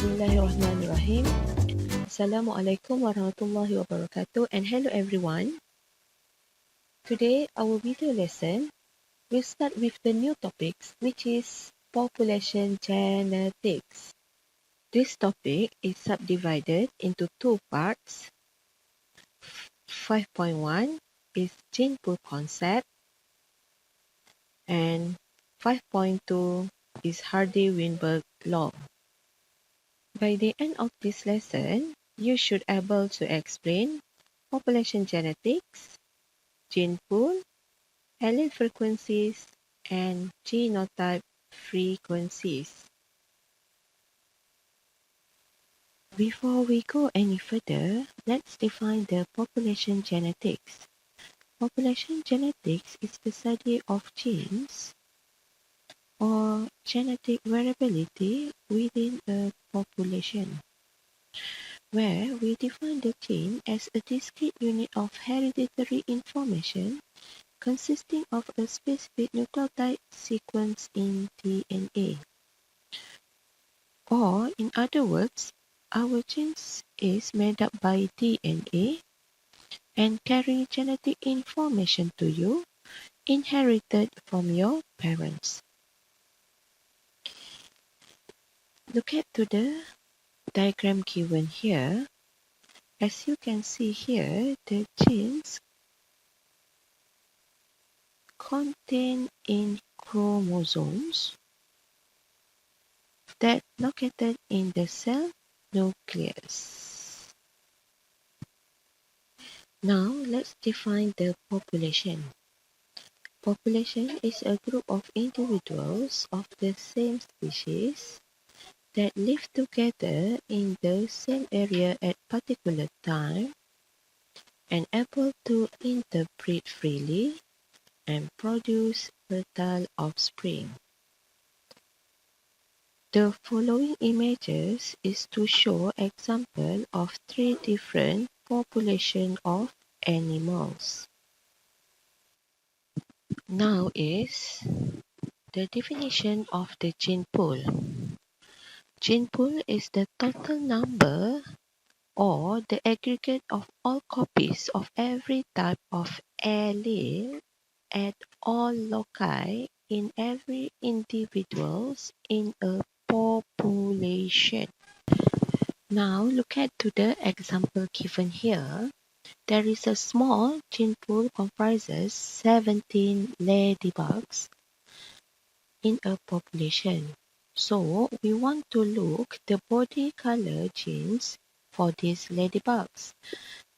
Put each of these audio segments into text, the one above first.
Bismillahirrahmanirrahim. Assalamualaikum warahmatullahi wabarakatuh and hello everyone. Today our video lesson will start with the new topics which is population genetics. This topic is subdivided into two parts. 5.1 is gene pool concept and 5.2 is Hardy-Weinberg law. By the end of this lesson, you should be able to explain population genetics, gene pool, allele frequencies, and genotype frequencies. Before we go any further, let's define the population genetics. Population genetics is the study of genes or genetic variability within a population, where we define the gene as a discrete unit of hereditary information consisting of a specific nucleotide sequence in DNA. Or, in other words, our genes is made up by DNA and carry genetic information to you inherited from your parents. Look at to the diagram given here. As you can see here, the genes contain in chromosomes that located in the cell nucleus. Now let's define the population. Population is a group of individuals of the same species that live together in the same area at particular time and able to interbreed freely and produce fertile offspring. The following images is to show example of three different population of animals. Now is the definition of the gene pool. Gene pool is the total number or the aggregate of all copies of every type of allele at all loci in every individuals in a population. Now look at to the example given here. There is a small gene pool comprises 17 ladybugs in a population. So we want to look the body color genes for these ladybugs.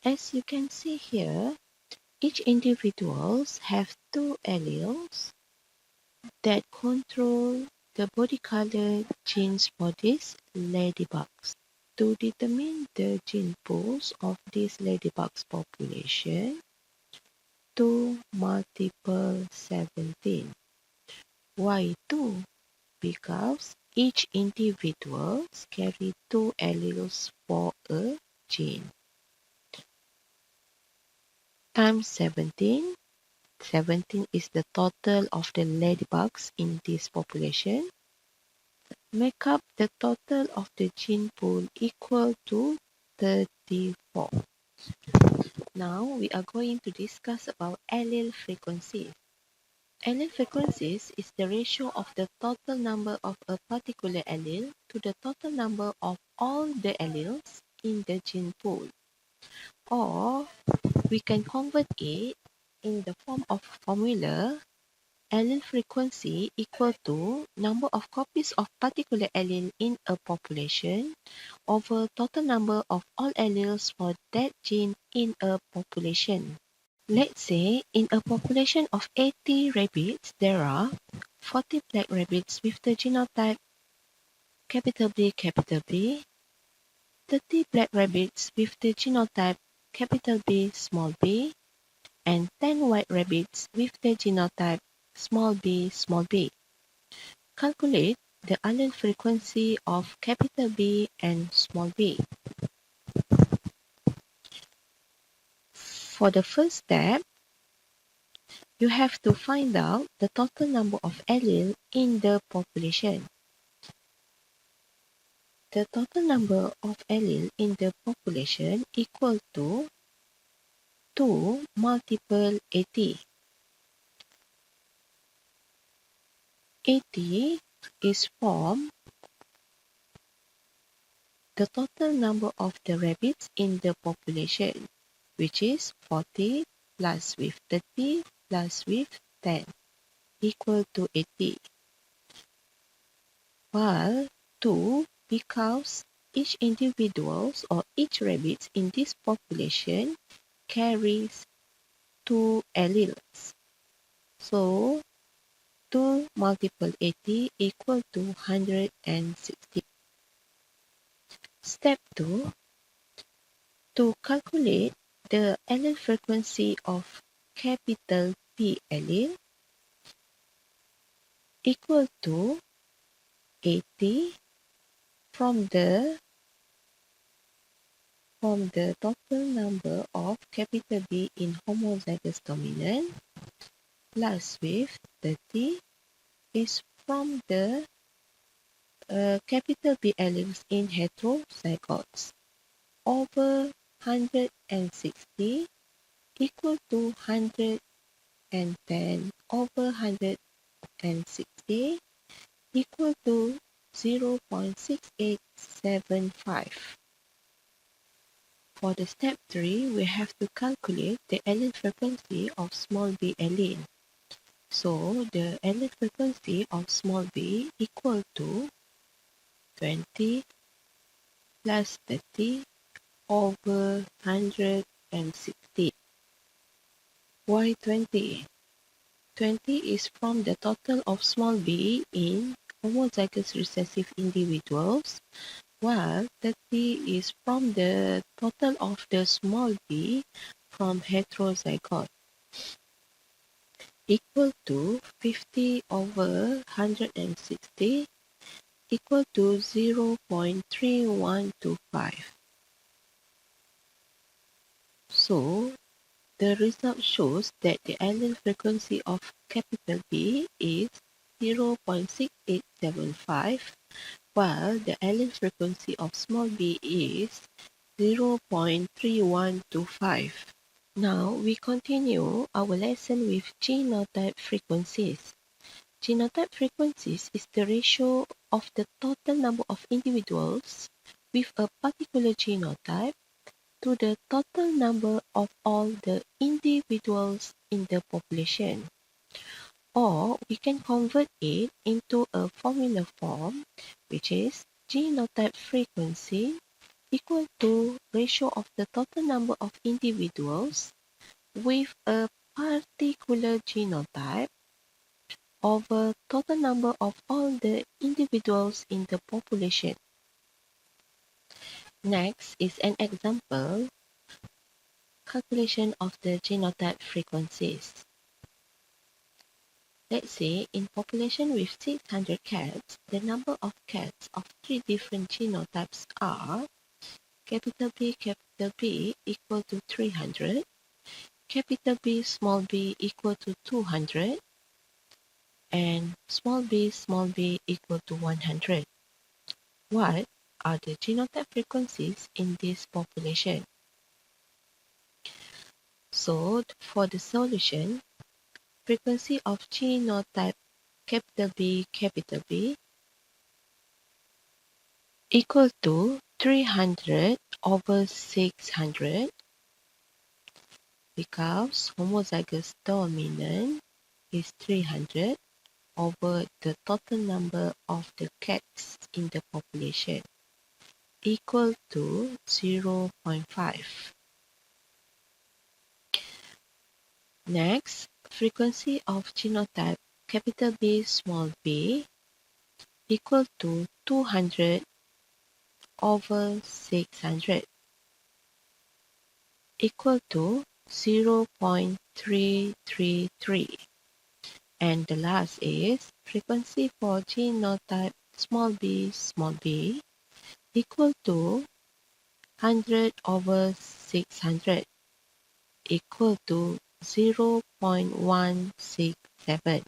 As you can see here, each individuals have two alleles that control the body color genes for these ladybugs. To determine the gene pools of this ladybugs population, 2 multiple 17. Why 2? Because each individual carry two alleles for a gene. Times 17. 17 is the total of the ladybugs in this population. Make up the total of the gene pool equal to 34. Now we are going to discuss about allele frequencies. Allele frequencies is the ratio of the total number of a particular allele to the total number of all the alleles in the gene pool. Or we can convert it in the form of formula. Allele frequency equal to number of copies of particular allele in a population over total number of all alleles for that gene in a population. Let's say in a population of 80 rabbits, there are 40 black rabbits with the genotype B, 30 black rabbits with the genotype B, small b, and 10 white rabbits with the genotype b. Calculate the allele frequency of B and small b. For the first step, you have to find out the total number of allele in the population. the total number of alleles in the population equal to 2 multiple 80. 80 is from the total number of the rabbits in the population, which is 40 plus with 30 plus with 10 equal to 80. While 2 because each individuals or each rabbits in this population carries 2 alleles. So 2 multiple 80 equal to 160. Step 2. To calculate the allele frequency of capital P allele equal to 80 from the total number of capital B in homozygous dominant plus with 30 is from the capital B alleles in heterozygotes over 160 equal to 110 over 160 equal to 0.6875. For the step 3, we have to calculate the allele frequency of small b allele. So the allele frequency of small b equal to 20 plus 30 over 160. Why 20? 20 is from the total of small b in homozygous recessive individuals, while 30 is from the total of the small b from heterozygote, equal to 50 over 160 equal to 0.3125. So the result shows that the allele frequency of capital B is 0.6875, while the allele frequency of small b is 0.3125. Now we continue our lesson with genotype frequencies. Genotype frequencies is the ratio of the total number of individuals with a particular genotype to the total number of all the individuals in the population. Or we can convert it into a formula form, which is genotype frequency equal to ratio of the total number of individuals with a particular genotype over total number of all the individuals in the population. Next is an example calculation of the genotype frequencies. Let's say in population with 600 cats, the number of cats of 3 different genotypes are capital B equal to 300, capital B equal to 200, and small b equal to 100. What are the genotype frequencies in this population? So for the solution, frequency of genotype capital B equal to 300 over 600 because homozygous dominant is 300 over the total number of the cats in the population equal to 0.5. Next, frequency of genotype capital B equal to 200 over 600 equal to 0.333. And the last is frequency for genotype small b equal to 100 over 600 equal to 0.167.